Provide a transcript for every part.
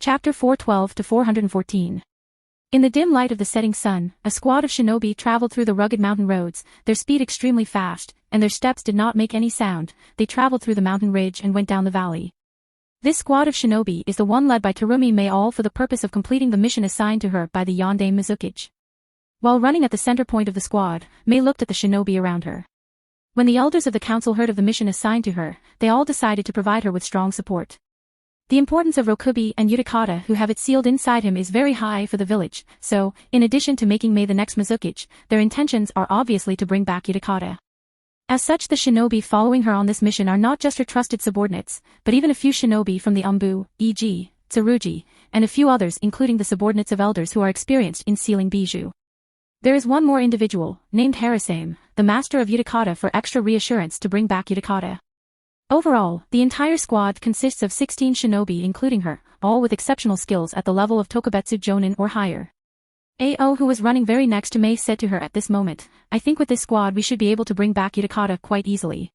Chapter 412 to 414. In the dim light of the setting sun, a squad of shinobi traveled through the rugged mountain roads, their speed extremely fast, and their steps did not make any sound. They traveled through the mountain ridge and went down the valley. This squad of shinobi is the one led by Terumi Mei, all for the purpose of completing the mission assigned to her by the Yonde Mizukage. While running at the center point of the squad, Mei looked at the shinobi around her. When the elders of the council heard of the mission assigned to her, they all decided to provide her with strong support. The importance of Rokubi and Utakata, who have it sealed inside him, is very high for the village, so, in addition to making Mei the next Mizukage, their intentions are obviously to bring back Utakata. As such, the shinobi following her on this mission are not just her trusted subordinates, but even a few shinobi from the Umbu, e.g., Tsurugi, and a few others including the subordinates of elders who are experienced in sealing bijou. There is one more individual, named Harasame, the master of Utakata, for extra reassurance to bring back Utakata. Overall, the entire squad consists of 16 shinobi including her, all with exceptional skills at the level of Tokubetsu Jonin or higher. Ao, who was running very next to Mei, said to her at this moment, "I think with this squad we should be able to bring back Utakata quite easily."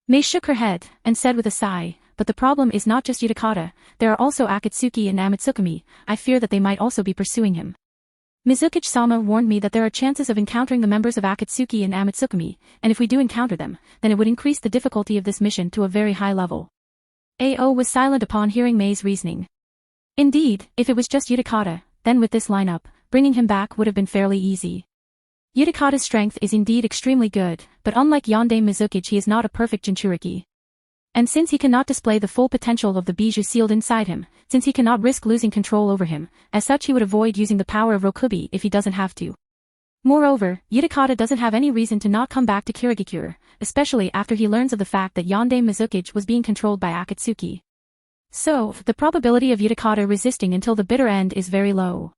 Mei shook her head, and said with a sigh, "But the problem is not just Utakata, there are also Akatsuki and Amatsukami. I fear that they might also be pursuing him. Mizukage-sama warned me that there are chances of encountering the members of Akatsuki and Amatsukami, and if we do encounter them, then it would increase the difficulty of this mission to a very high level." Ao was silent upon hearing Mei's reasoning. Indeed, if it was just Utakata, then with this lineup, bringing him back would have been fairly easy. Utakata's strength is indeed extremely good, but unlike Yonde Mizukage, he is not a perfect Jinchuriki. And since he cannot display the full potential of the bijou sealed inside him, since he cannot risk losing control over him, as such he would avoid using the power of Rokubi if he doesn't have to. Moreover, Utakata doesn't have any reason to not come back to Kirigakure, especially after he learns of the fact that Yonde Mizukage was being controlled by Akatsuki. So, the probability of Utakata resisting until the bitter end is very low.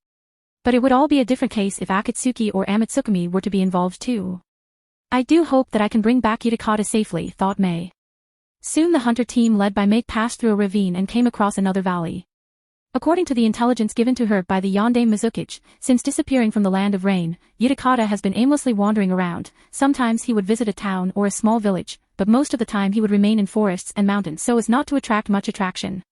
But it would all be a different case if Akatsuki or Amatsukami were to be involved too. "I do hope that I can bring back Utakata safely," thought Mei. Soon the hunter team led by Mei passed through a ravine and came across another valley. According to the intelligence given to her by the Yonde Mizukage, since disappearing from the land of rain, Utakata has been aimlessly wandering around. Sometimes he would visit a town or a small village, but most of the time he would remain in forests and mountains so as not to attract much attraction.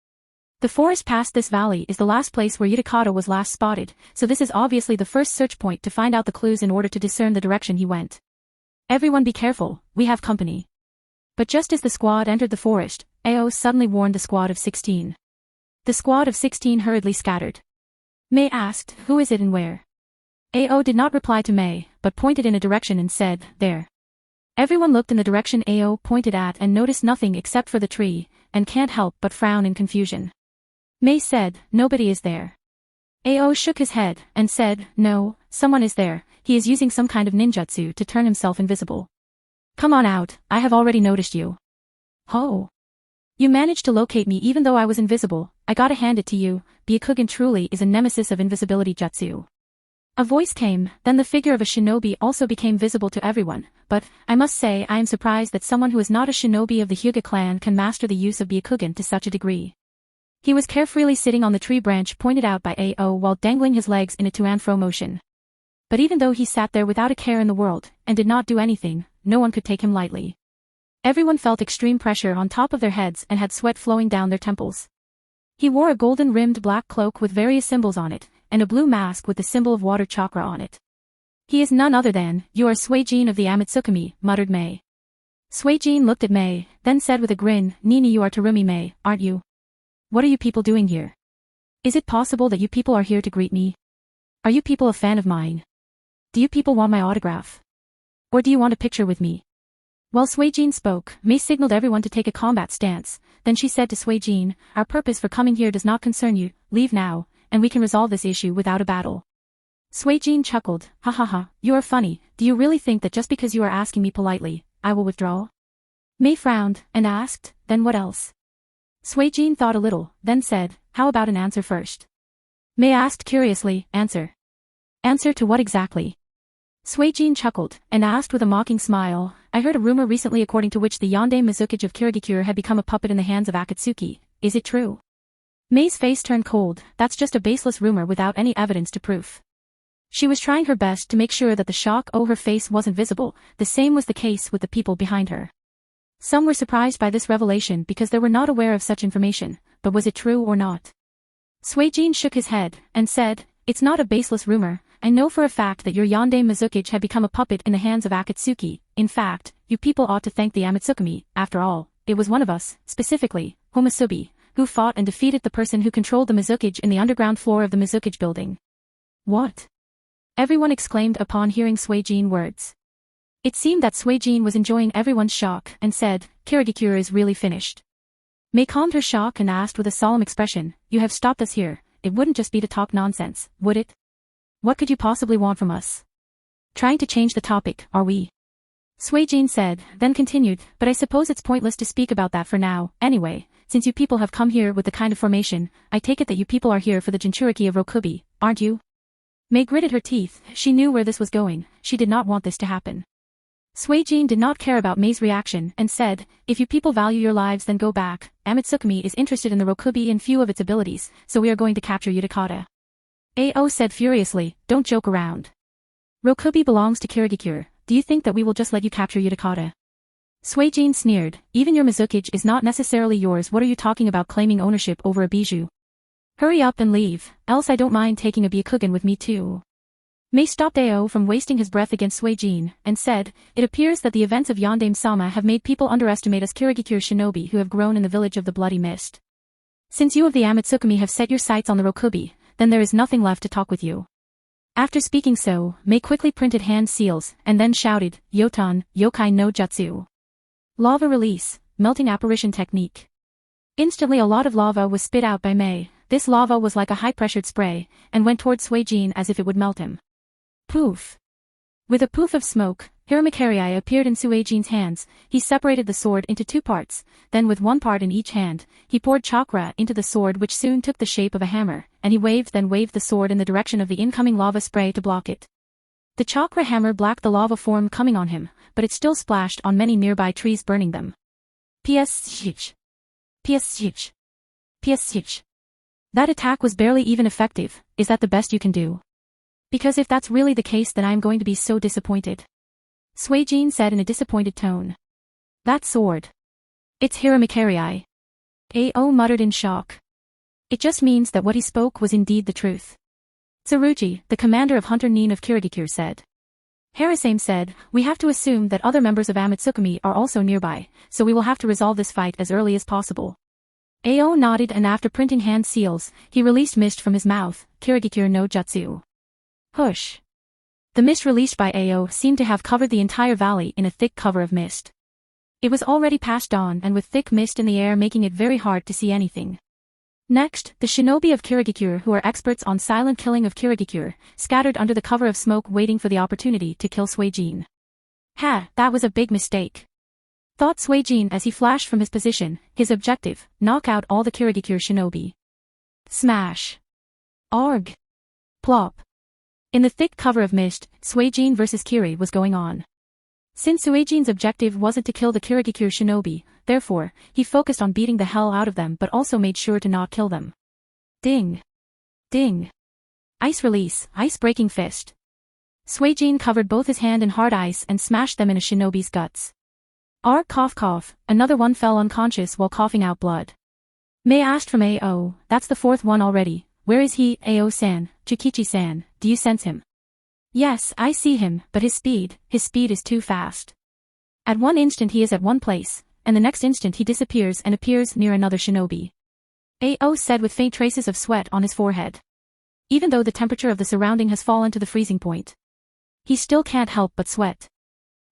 The forest past this valley is the last place where Utakata was last spotted, so this is obviously the first search point to find out the clues in order to discern the direction he went. "Everyone be careful, we have company." But just as the squad entered the forest, Ao suddenly warned the squad of 16. The squad of 16 hurriedly scattered. Mei asked, "Who is it and where?" Ao did not reply to Mei, but pointed in a direction and said, "There." Everyone looked in the direction Ao pointed at and noticed nothing except for the tree, and can't help but frown in confusion. Mei said, "Nobody is there." Ao shook his head, and said, "No, someone is there, he is using some kind of ninjutsu to turn himself invisible. Come on out, I have already noticed you." "Oh. You managed to locate me even though I was invisible, I gotta hand it to you, Byakugan truly is a nemesis of invisibility jutsu." A voice came, then the figure of a shinobi also became visible to everyone, but, I must say I am surprised that someone who is not a shinobi of the Hyuga clan can master the use of Byakugan to such a degree. He was carefree sitting on the tree branch pointed out by Ao while dangling his legs in a to-and-fro motion. But even though he sat there without a care in the world, and did not do anything, no one could take him lightly. Everyone felt extreme pressure on top of their heads and had sweat flowing down their temples. He wore a golden-rimmed black cloak with various symbols on it, and a blue mask with the symbol of water chakra on it. "He is none other than, you are Suijin of the Amatsukami," muttered Mei. Suijin looked at Mei, then said with a grin, "Nini, you are Terumi Mei, aren't you? What are you people doing here? Is it possible that you people are here to greet me? Are you people a fan of mine? Do you people want my autograph? Or do you want a picture with me?" While Suijin spoke, Mei signaled everyone to take a combat stance, then she said to Suijin, "Our purpose for coming here does not concern you, leave now, and we can resolve this issue without a battle." Suijin chuckled, "Ha ha ha, you are funny, do you really think that just because you are asking me politely, I will withdraw?" Mei frowned, and asked, "Then what else?" Suijin thought a little, then said, "How about an answer first?" Mei asked curiously, "Answer? Answer to what exactly?" Suijin chuckled, and asked with a mocking smile, "I heard a rumor recently according to which the Yonde Mizukage of Kirigakure had become a puppet in the hands of Akatsuki. Is it true?" Mei's face turned cold. That's just a baseless rumor without any evidence to proof. She was trying her best to make sure that the shock on her face wasn't visible. The same was the case with the people behind her. Some were surprised by this revelation because they were not aware of such information, but was it true or not? Suijin shook his head, and said, "It's not a baseless rumor. I know for a fact that your Yonde Mizukichi had become a puppet in the hands of Akatsuki. In fact, you people ought to thank the Amatsukami. After all, it was one of us, specifically, Homasubi, who fought and defeated the person who controlled the Mizukichi in the underground floor of the Mizukichi building." What? Everyone exclaimed upon hearing Suijin's words. It seemed that Suijin was enjoying everyone's shock and said, "Kirigikure is really finished." Mei calmed her shock and asked with a solemn expression, "You have stopped us here. It wouldn't just be to talk nonsense, would it? What could you possibly want from us? Trying to change the topic, are we?" Suijin said, then continued, "But I suppose it's pointless to speak about that for now. Anyway, since you people have come here with the kind of formation, I take it that you people are here for the Jinchuriki of Rokubi, aren't you?" Mei gritted her teeth. She knew where this was going. She did not want this to happen. Suijin did not care about Mei's reaction and said, "If you people value your lives then go back. Amatsukami is interested in the Rokubi and few of its abilities, so we are going to capture Utakata." Ao said furiously, "Don't joke around. Rokubi belongs to Kirigikure. Do you think that we will just let you capture Utakata?" Suijin sneered, "Even your Mizukichi is not necessarily yours. What are you talking about claiming ownership over a bijou? Hurry up and leave, else I don't mind taking a Byakugan with me too." Mei stopped Ao from wasting his breath against Suijin, and said, "It appears that the events of Yondaime-sama have made people underestimate us Kirigikure shinobi who have grown in the village of the Bloody Mist. Since you of the Amatsukami have set your sights on the Rokubi, then there is nothing left to talk with you." After speaking so, Mei quickly printed hand seals, and then shouted, "Yotan, Yokai no Jutsu. Lava release, melting apparition technique." Instantly a lot of lava was spit out by Mei. This lava was like a high-pressured spray, and went towards Suijin as if it would melt him. Poof! With a poof of smoke, Hiramakarei appeared in Suijin's hands. He separated the sword into two parts, then with one part in each hand, he poured chakra into the sword which soon took the shape of a hammer, and he waved the sword in the direction of the incoming lava spray to block it. The chakra hammer blocked the lava form coming on him, but it still splashed on many nearby trees burning them. Psh. Psh. Psh. That attack was barely even effective. Is that the best you can do? Because if that's really the case then I am going to be so disappointed. Suijin said in a disappointed tone. That sword. It's Hiramakarei. Ao muttered in shock. It just means that what he spoke was indeed the truth. Tsurugi, the commander of Hunter Nin of Kirigikure said. Harasame said, "We have to assume that other members of Amatsukami are also nearby, so we will have to resolve this fight as early as possible." Ao nodded and after printing hand seals, he released mist from his mouth, Kirigikure no Jutsu. Hush. The mist released by Ao seemed to have covered the entire valley in a thick cover of mist. It was already past dawn and with thick mist in the air making it very hard to see anything. Next, the shinobi of Kirigikure who are experts on silent killing of Kirigikure, scattered under the cover of smoke waiting for the opportunity to kill Suijin. Ha, that was a big mistake. Thought Suijin as he flashed from his position, his objective, knock out all the Kirigikure shinobi. Smash. Arg. Plop. In the thick cover of mist, Suijin vs Kiri was going on. Since Suijin's objective wasn't to kill the Kirigikure shinobi, therefore, he focused on beating the hell out of them but also made sure to not kill them. Ding. Ding. Ice release, ice-breaking fist. Suijin covered both his hand in hard ice and smashed them in a shinobi's guts. Arg cough cough, another one fell unconscious while coughing out blood. Mei asked from Ao, "That's the fourth one already. Where is he, Ao-san, Chukichi-san, do you sense him?" "Yes, I see him, but his speed is too fast. At one instant he is at one place, and the next instant he disappears and appears near another shinobi." Ao said with faint traces of sweat on his forehead. Even though the temperature of the surrounding has fallen to the freezing point, he still can't help but sweat.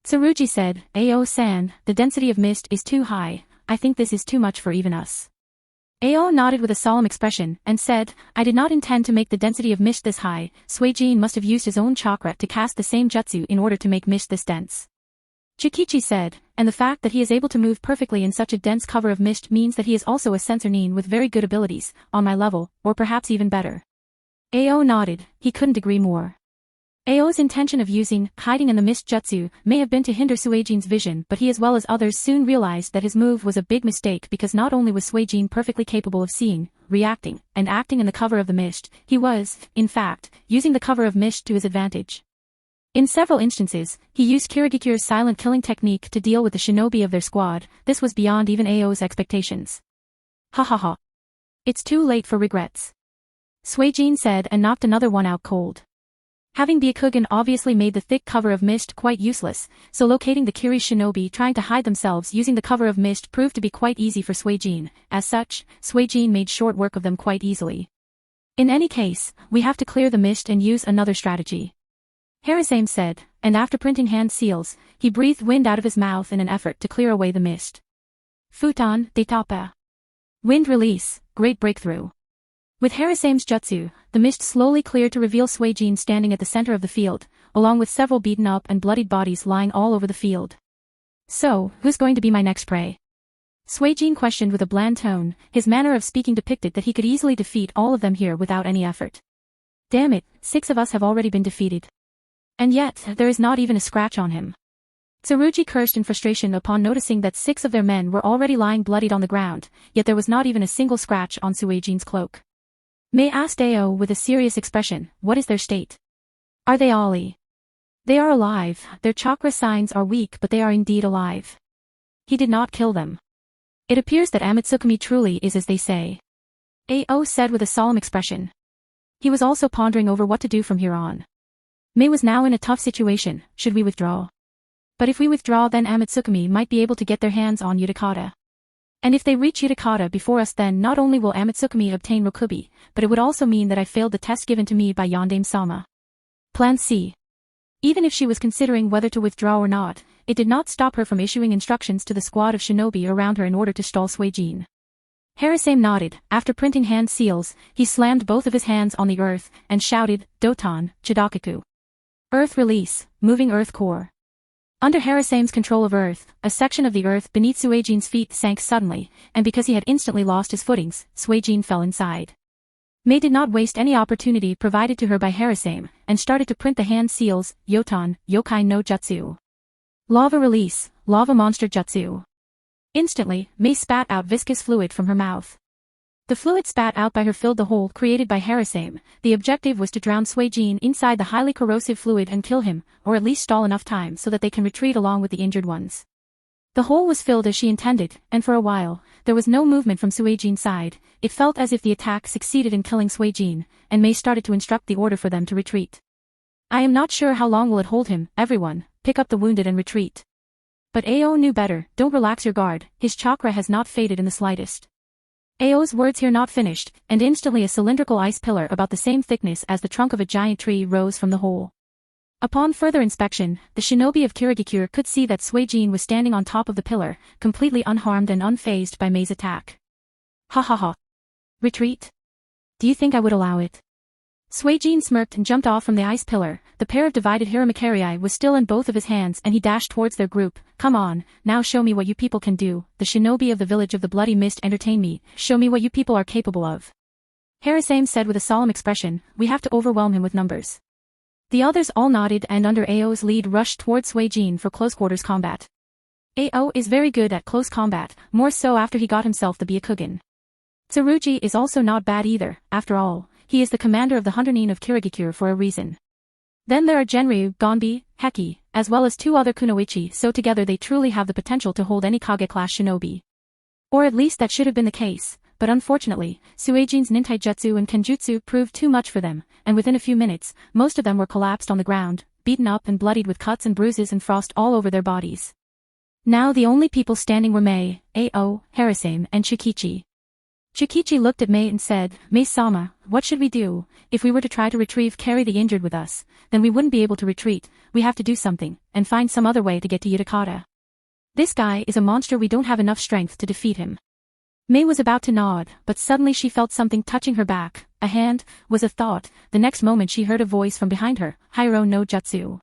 Tsurugi said, "Ao-san, the density of mist is too high. I think this is too much for even us." Ao nodded with a solemn expression, and said, "I did not intend to make the density of mist this high. Suijin must have used his own chakra to cast the same jutsu in order to make mist this dense." Chukichi said, "And the fact that he is able to move perfectly in such a dense cover of mist means that he is also a sensor nin with very good abilities, on my level, or perhaps even better." Ao nodded, he couldn't agree more. Ao's intention of using hiding in the mist jutsu may have been to hinder Suijin's vision, but he as well as others soon realized that his move was a big mistake because not only was Suijin perfectly capable of seeing, reacting, and acting in the cover of the mist, he was, in fact, using the cover of mist to his advantage. In several instances, he used Kirigikure's silent killing technique to deal with the shinobi of their squad. This was beyond even Ao's expectations. Ha ha ha. It's too late for regrets. Suijin said and knocked another one out cold. Having Byakugan obviously made the thick cover of mist quite useless, so locating the Kiri shinobi trying to hide themselves using the cover of mist proved to be quite easy for Suijin. As such, Suijin made short work of them quite easily. In any case, we have to clear the mist and use another strategy. Harasame said, and after printing hand seals, he breathed wind out of his mouth in an effort to clear away the mist. Futon, Detapa. Wind release, great breakthrough. With Harasame's jutsu, the mist slowly cleared to reveal Suijin standing at the center of the field, along with several beaten up and bloodied bodies lying all over the field. So, who's going to be my next prey? Suijin questioned with a bland tone, his manner of speaking depicted that he could easily defeat all of them here without any effort. Damn it, 6 of us have already been defeated. And yet, there is not even a scratch on him. Tsurugi cursed in frustration upon noticing that 6 of their men were already lying bloodied on the ground, yet there was not even a single scratch on Suijin's cloak. Mei asked Ao with a serious expression, what is their state? Are they Ali? They are alive, their chakra signs are weak but they are indeed alive. He did not kill them. It appears that Amatsukami truly is as they say. Ao said with a solemn expression. He was also pondering over what to do from here on. Mei was now in a tough situation, should we withdraw? But if we withdraw then Amatsukami might be able to get their hands on Utakata. And if they reach Utakata before us then not only will Amatsukami obtain Rokubi, but it would also mean that I failed the test given to me by Yondaime-sama. Plan C. Even if she was considering whether to withdraw or not, it did not stop her from issuing instructions to the squad of shinobi around her in order to stall Suijin. Harasame nodded. After printing hand seals, he slammed both of his hands on the earth and shouted, Doton, Chidokaku. Earth release, moving earth core. Under Harasame's control of earth, a section of the earth beneath Suijin's feet sank suddenly, and because he had instantly lost his footings, Suijin fell inside. Mei did not waste any opportunity provided to her by Harasame, and started to print the hand seals, Yoton, Yokai no Jutsu. Lava release, lava monster jutsu. Instantly, Mei spat out viscous fluid from her mouth. The fluid spat out by her filled the hole created by Harasame. The objective was to drown Suijin inside the highly corrosive fluid and kill him, or at least stall enough time so that they can retreat along with the injured ones. The hole was filled as she intended, and for a while, there was no movement from Suijin's side. It felt as if the attack succeeded in killing Suijin, and Mei started to instruct the order for them to retreat. I am not sure how long will it hold him, everyone, pick up the wounded and retreat. But Ao knew better, don't relax your guard, his chakra has not faded in the slightest. Ao's words here not finished, and instantly a cylindrical ice pillar about the same thickness as the trunk of a giant tree rose from the hole. Upon further inspection, the shinobi of Kirigikure could see that Suijin was standing on top of the pillar, completely unharmed and unfazed by Mei's attack. Ha ha ha. Retreat? Do you think I would allow it? Suijin smirked and jumped off from the ice pillar. The pair of divided Hiramakari was still in both of his hands and he dashed towards their group. Come on, now show me what you people can do. The shinobi of the village of the bloody mist entertain me. Show me what you people are capable of. Harasame said with a solemn expression, we have to overwhelm him with numbers. The others all nodded and under Ao's lead rushed towards Suijin for close quarters combat. Ao is very good at close combat, more so after he got himself the Byakugan. Tsurugi is also not bad either, after all. He is the commander of the Hunter-nin of Kirigikure for a reason. Then there are Genryu, Gonbi, Heki, as well as 2 other kunoichi, so together they truly have the potential to hold any Kage-class shinobi. Or at least that should have been the case, but unfortunately, Suijin's nintaijutsu and kenjutsu proved too much for them, and within a few minutes, most of them were collapsed on the ground, beaten up and bloodied with cuts and bruises and frost all over their bodies. Now the only people standing were Mei, Ao, Harasame and Shukichi. Shukichi looked at Mei and said, Mei-sama, what should we do? If we were to try to carry the injured with us, then we wouldn't be able to retreat. We have to do something, and find some other way to get to Utakata. This guy is a monster, we don't have enough strength to defeat him. Mei was about to nod, but suddenly she felt something touching her back. A hand, was a thought. The next moment she heard a voice from behind her, Hyro no Jutsu.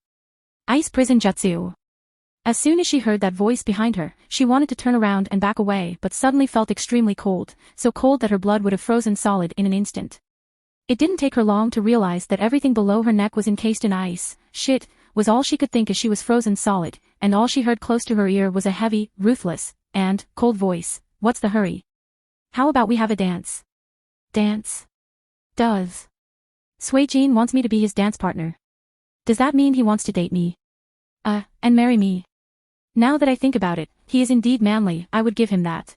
Ice Prison Jutsu. As soon as she heard that voice behind her, she wanted to turn around and back away but suddenly felt extremely cold, so cold that her blood would have frozen solid in an instant. It didn't take her long to realize that everything below her neck was encased in ice. Shit, was all she could think as she was frozen solid, and all she heard close to her ear was a heavy, ruthless, and cold voice. What's the hurry? How about we have a dance? Dance? Does Suijin wants me to be his dance partner? Does that mean he wants to date me? And marry me? Now that I think about it, he is indeed manly, I would give him that.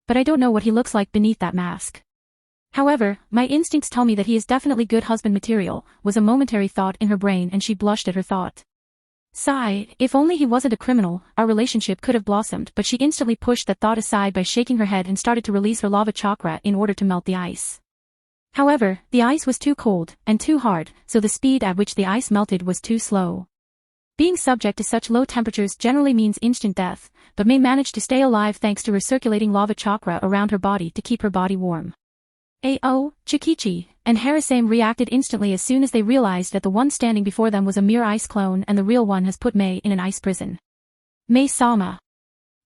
But I don't know what he looks like beneath that mask. However, my instincts tell me that he is definitely good husband material, was a momentary thought in her brain and she blushed at her thought. Sigh, if only he wasn't a criminal, our relationship could have blossomed, but she instantly pushed that thought aside by shaking her head and started to release her lava chakra in order to melt the ice. However, the ice was too cold and too hard, so the speed at which the ice melted was too slow. Being subject to such low temperatures generally means instant death, but may manage to stay alive thanks to her circulating lava chakra around her body to keep her body warm. Ao, Chikichi, and Harasame reacted instantly as soon as they realized that the one standing before them was a mere ice clone and the real one has put Mei in an ice prison. Mei-sama.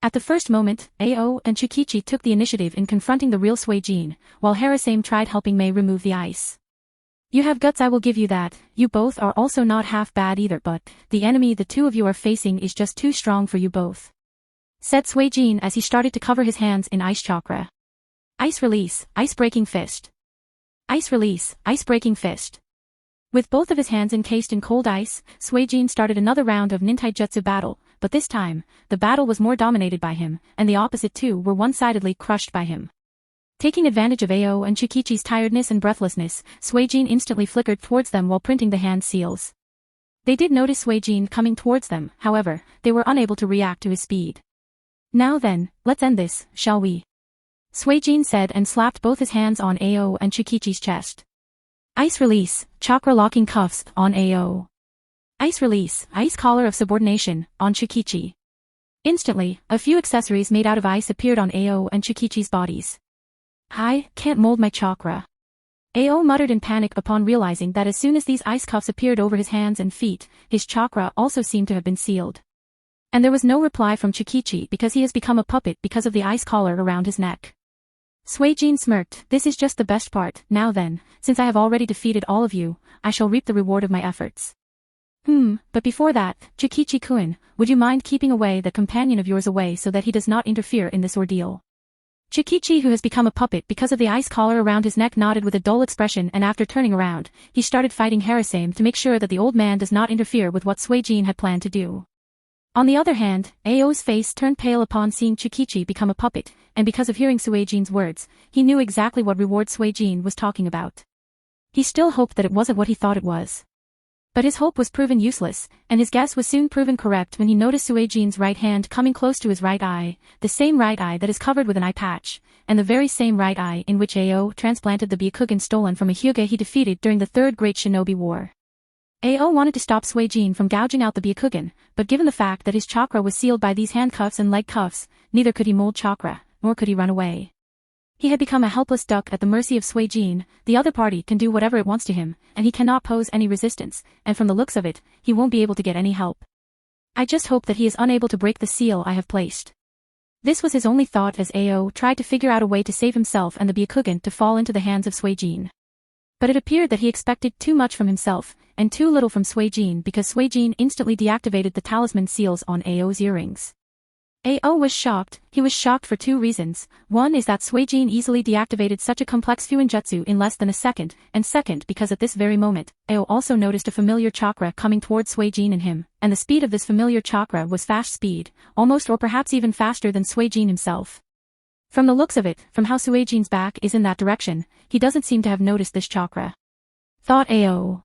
At the first moment, Ao and Chikichi took the initiative in confronting the real Suijin, while Harasame tried helping Mei remove the ice. You have guts, I will give you that. You both are also not half bad either, but the enemy the two of you are facing is just too strong for you both, said Suijin as he started to cover his hands in ice chakra. Ice release, ice-breaking fist. Ice release, ice-breaking fist. With both of his hands encased in cold ice, Suijin started another round of nintaijutsu battle, but this time, the battle was more dominated by him, and the opposite two were one-sidedly crushed by him. Taking advantage of Ao and Chikichi's tiredness and breathlessness, Suijin instantly flickered towards them while printing the hand seals. They did notice Suijin coming towards them, however, they were unable to react to his speed. Now then, let's end this, shall we? Suijin said and slapped both his hands on Ao and Chikichi's chest. Ice release, chakra locking cuffs, on Ao. Ice release, ice collar of subordination, on Chikichi. Instantly, a few accessories made out of ice appeared on Ao and Chikichi's bodies. I can't mold my chakra. Ao muttered in panic upon realizing that as soon as these ice cuffs appeared over his hands and feet, his chakra also seemed to have been sealed. And there was no reply from Chikichi because he has become a puppet because of the ice collar around his neck. Suijin smirked, this is just the best part. Now then, since I have already defeated all of you, I shall reap the reward of my efforts. But before that, Chikichi-kun, would you mind keeping that companion of yours away so that he does not interfere in this ordeal? Chikichi, who has become a puppet because of the ice collar around his neck, nodded with a dull expression, and after turning around, he started fighting Harasame to make sure that the old man does not interfere with what Suijin had planned to do. On the other hand, Ao's face turned pale upon seeing Chikichi become a puppet, and because of hearing Suijin's words, he knew exactly what reward Suijin was talking about. He still hoped that it wasn't what he thought it was. But his hope was proven useless, and his guess was soon proven correct when he noticed Suijin's right hand coming close to his right eye, the same right eye that is covered with an eye patch, and the very same right eye in which Ao transplanted the Byakugan stolen from a Hyuga he defeated during the Third Great Shinobi War. Ao wanted to stop Suijin from gouging out the Byakugan, but given the fact that his chakra was sealed by these handcuffs and leg cuffs, neither could he mold chakra, nor could he run away. He had become a helpless duck at the mercy of Suijin. The other party can do whatever it wants to him, and he cannot pose any resistance, and from the looks of it, he won't be able to get any help. I just hope that he is unable to break the seal I have placed. This was his only thought as Ao tried to figure out a way to save himself and the Byakugan to fall into the hands of Suijin. But it appeared that he expected too much from himself, and too little from Suijin because Suijin instantly deactivated the talisman seals on Ao's earrings. Ao was shocked. He was shocked for two reasons. One is that Suijin easily deactivated such a complex fuinjutsu in less than a second, and second because at this very moment, Ao also noticed a familiar chakra coming towards Suijin and him, and the speed of this familiar chakra was fast speed, almost or perhaps even faster than Suijin himself. From the looks of it, from how Suijin's back is in that direction, he doesn't seem to have noticed this chakra, thought Ao.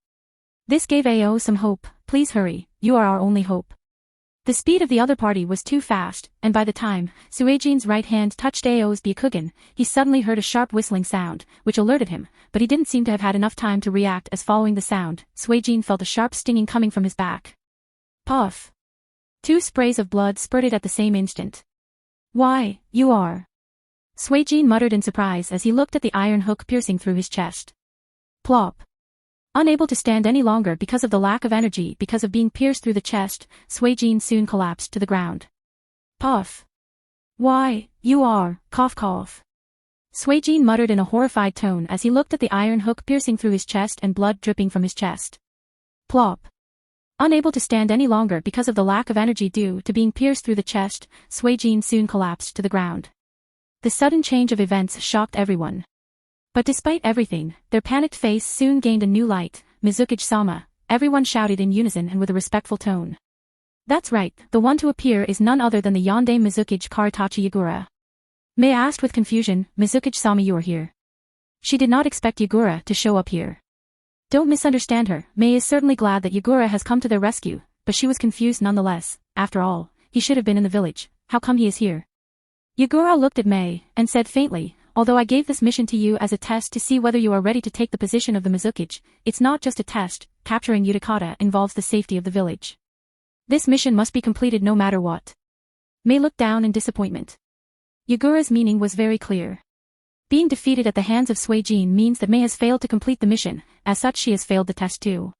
This gave Ao some hope. Please hurry, you are our only hope. The speed of the other party was too fast, and by the time Suijin's right hand touched Ao's Byakugan, he suddenly heard a sharp whistling sound, which alerted him, but he didn't seem to have had enough time to react as following the sound, Suijin felt a sharp stinging coming from his back. Puff. 2 sprays of blood spurted at the same instant. Why, you are... Suijin muttered in surprise as he looked at the iron hook piercing through his chest. Plop. Unable to stand any longer because of the lack of energy because of being pierced through the chest, Suijin soon collapsed to the ground. Puff. Why, you are, cough cough. Suijin muttered in a horrified tone as he looked at the iron hook piercing through his chest and blood dripping from his chest. Plop. Unable to stand any longer because of the lack of energy due to being pierced through the chest, Suijin soon collapsed to the ground. The sudden change of events shocked everyone. But despite everything, their panicked face soon gained a new light. Mizukichi-sama, everyone shouted in unison and with a respectful tone. That's right, the one to appear is none other than the Yonde Mizukichi Karitachi Yagura. Mei asked with confusion, Mizukichi-sama, you are here. She did not expect Yugura to show up here. Don't misunderstand her, Mei is certainly glad that Yugura has come to their rescue, but she was confused nonetheless. After all, he should have been in the village. How come he is here? Yugura looked at Mei, and said faintly, although I gave this mission to you as a test to see whether you are ready to take the position of the Mizukage, it's not just a test. Capturing Utakata involves the safety of the village. This mission must be completed no matter what. Mei looked down in disappointment. Yugura's meaning was very clear. Being defeated at the hands of Suijin means that Mei has failed to complete the mission, as such she has failed the test too.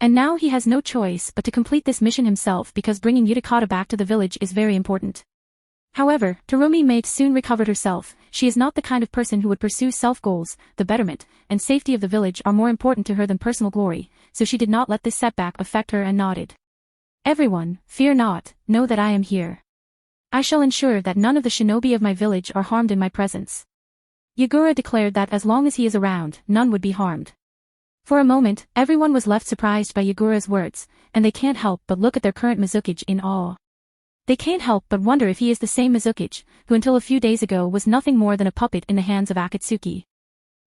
And now he has no choice but to complete this mission himself because bringing Utakata back to the village is very important. However, Terumi Mei soon recovered herself. She is not the kind of person who would pursue self-goals. The betterment and safety of the village are more important to her than personal glory, so she did not let this setback affect her and nodded. Everyone, fear not, know that I am here. I shall ensure that none of the shinobi of my village are harmed in my presence. Yugura declared that as long as he is around, none would be harmed. For a moment, everyone was left surprised by Yugura's words, and they can't help but look at their current Mizukage in awe. They can't help but wonder if he is the same Mizukage, who until a few days ago was nothing more than a puppet in the hands of Akatsuki.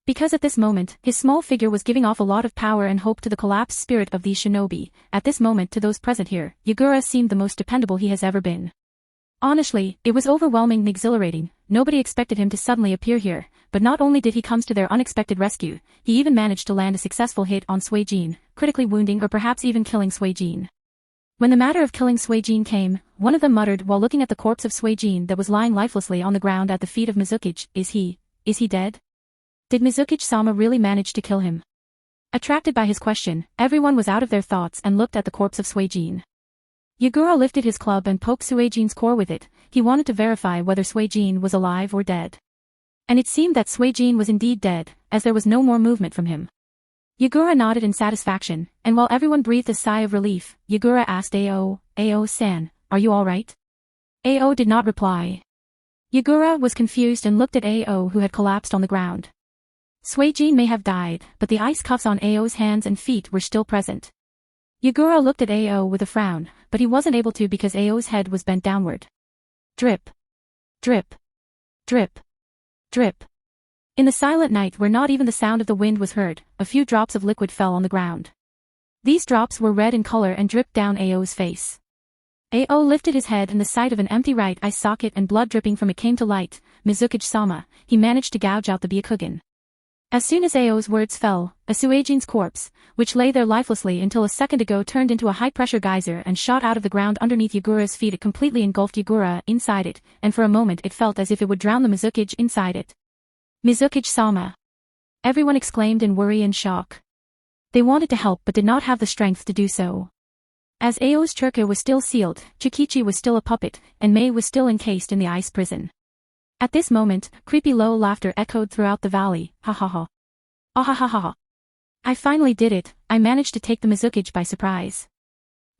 Because at this moment, his small figure was giving off a lot of power and hope to the collapsed spirit of these shinobi. At this moment to those present here, Yugura seemed the most dependable he has ever been. Honestly, it was overwhelming and exhilarating. Nobody expected him to suddenly appear here, but not only did he come to their unexpected rescue, he even managed to land a successful hit on Suijin, critically wounding or perhaps even killing Suijin. When the matter of killing Suijin came, one of them muttered while looking at the corpse of Suijin that was lying lifelessly on the ground at the feet of Mizukage, is he dead? Did Mizukage-sama really manage to kill him? Attracted by his question, everyone was out of their thoughts and looked at the corpse of Suijin. Yugura lifted his club and poked Suijin's core with it. He wanted to verify whether Suijin was alive or dead. And it seemed that Suijin was indeed dead, as there was no more movement from him. Yugura nodded in satisfaction, and while everyone breathed a sigh of relief, Yugura asked Ao-san, are you alright? Ao did not reply. Yugura was confused and looked at Ao who had collapsed on the ground. Suijin may have died, but the ice cuffs on Ao's hands and feet were still present. Yugura looked at Ao with a frown, but he wasn't able to because Ao's head was bent downward. Drip. Drip. Drip. Drip. In the silent night where not even the sound of the wind was heard, a few drops of liquid fell on the ground. These drops were red in color and dripped down Ao's face. Ao lifted his head and the sight of an empty right eye socket and blood dripping from it came to light. Mizukage-sama, he managed to gouge out the Byakugan. As soon as Ao's words fell, a Suijin's corpse, which lay there lifelessly until a second ago turned into a high-pressure geyser and shot out of the ground underneath Yugura's feet. It completely engulfed Yugura inside it, and for a moment it felt as if it would drown the Mizukage inside it. Mizukage-sama! Everyone exclaimed in worry and shock. They wanted to help but did not have the strength to do so. As Ao's churka was still sealed, Chukichi was still a puppet, and Mei was still encased in the ice prison. At this moment, creepy low laughter echoed throughout the valley. Ha ha ha. Ah ha ha ha ha. I finally did it. I managed to take the Mizukage by surprise.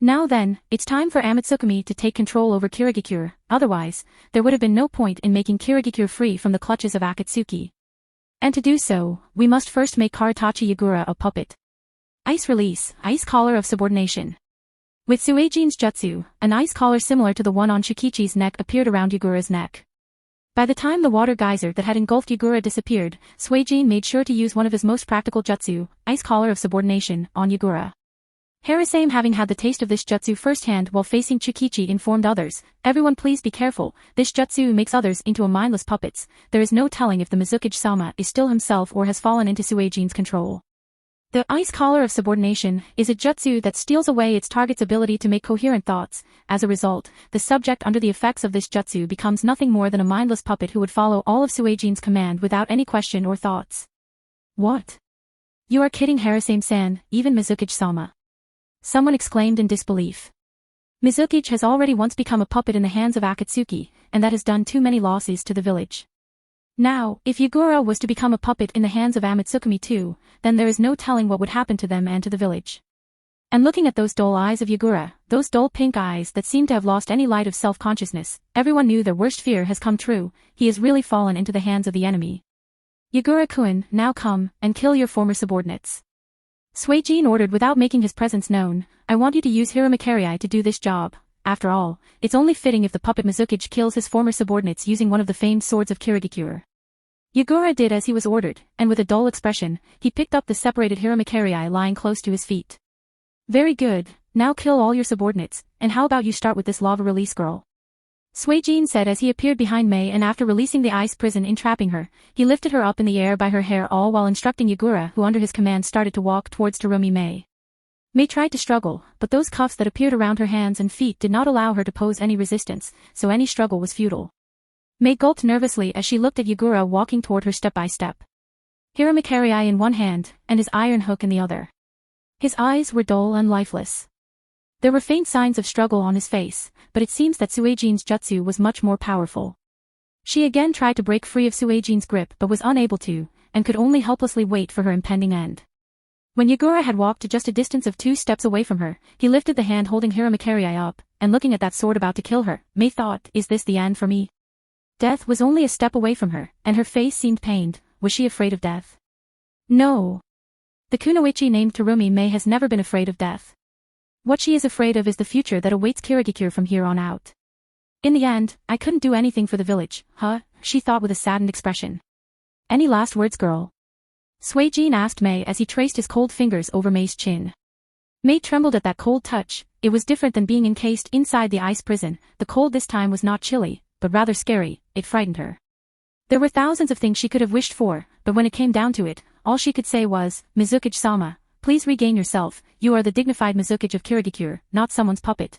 Now then, it's time for Amatsukami to take control over Kirigikure, otherwise, there would have been no point in making Kirigikure free from the clutches of Akatsuki. And to do so, we must first make Karatachi Yugura a puppet. Ice release, ice collar of subordination. With Suijin's jutsu, an ice collar similar to the one on Shukichi's neck appeared around Yugura's neck. By the time the water geyser that had engulfed Yugura disappeared, Suijin made sure to use one of his most practical jutsu, ice collar of subordination, on Yugura. Harasame, having had the taste of this jutsu firsthand while facing Chukichi, informed others, everyone please be careful, this jutsu makes others into a mindless puppets. There is no telling if the Mizukage-sama is still himself or has fallen into Suijin's control. The ice collar of subordination is a jutsu that steals away its target's ability to make coherent thoughts. As a result, the subject under the effects of this jutsu becomes nothing more than a mindless puppet who would follow all of Suijin's command without any question or thoughts. What? You are kidding, Harasame-san, even Mizukage-sama. Someone exclaimed in disbelief. Mizukage has already once become a puppet in the hands of Akatsuki, and that has done too many losses to the village. Now, if Yugura was to become a puppet in the hands of Amatsukami too, then there is no telling what would happen to them and to the village. And looking at those dull eyes of Yugura, those dull pink eyes that seemed to have lost any light of self-consciousness, everyone knew their worst fear has come true. He has really fallen into the hands of the enemy. Yugura-kun, now come, and kill your former subordinates. Suijin ordered without making his presence known, I want you to use Hiramakari to do this job. After all, it's only fitting if the puppet Mizukage kills his former subordinates using one of the famed swords of Kirigikure. Yagura did as he was ordered, and with a dull expression, he picked up the separated Hiramakarei lying close to his feet. Very good, now kill all your subordinates, and how about you start with this lava release girl? Suijin said as he appeared behind Mei, and after releasing the ice prison entrapping her, he lifted her up in the air by her hair, all while instructing Yagura, who under his command started to walk towards Terumi Mei. Mei tried to struggle, but those cuffs that appeared around her hands and feet did not allow her to pose any resistance, so any struggle was futile. Mei gulped nervously as she looked at Yagura walking toward her step by step. Hiramakarei in one hand, and his iron hook in the other. His eyes were dull and lifeless. There were faint signs of struggle on his face, but it seems that Suijin's jutsu was much more powerful. She again tried to break free of Suijin's grip but was unable to, and could only helplessly wait for her impending end. When Yagura had walked to just a distance of 2 steps away from her, he lifted the hand holding Hiramakarei up, and looking at that sword about to kill her, Mei thought, is this the end for me? Death was only a step away from her, and her face seemed pained. Was she afraid of death? No. The kunoichi named Terumi Mei has never been afraid of death. What she is afraid of is the future that awaits Kirigikure from here on out. In the end, I couldn't do anything for the village, huh? She thought with a saddened expression. Any last words, girl? Suijin asked Mei as he traced his cold fingers over Mei's chin. Mei trembled at that cold touch. It was different than being encased inside the ice prison. The cold this time was not chilly, but rather scary. It frightened her. There were thousands of things she could have wished for, but when it came down to it, all she could say was, Mizukage-sama, please regain yourself. You are the dignified Mizukage of Kirigikure, not someone's puppet.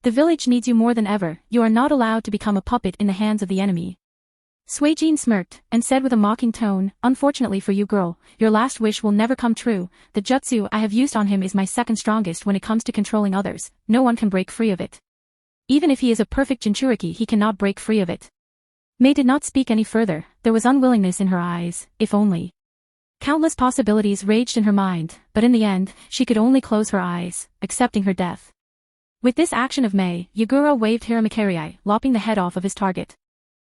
The village needs you more than ever. You are not allowed to become a puppet in the hands of the enemy. Suijin smirked, and said with a mocking tone, unfortunately for you, girl, your last wish will never come true. The jutsu I have used on him is my second strongest when it comes to controlling others. No one can break free of it. Even if he is a perfect Jinchuriki, he cannot break free of it. Mei did not speak any further. There was unwillingness in her eyes, if only. Countless possibilities raged in her mind, but in the end, she could only close her eyes, accepting her death. With this action of Mei, Yagura waved Hiramakarei, lopping the head off of his target.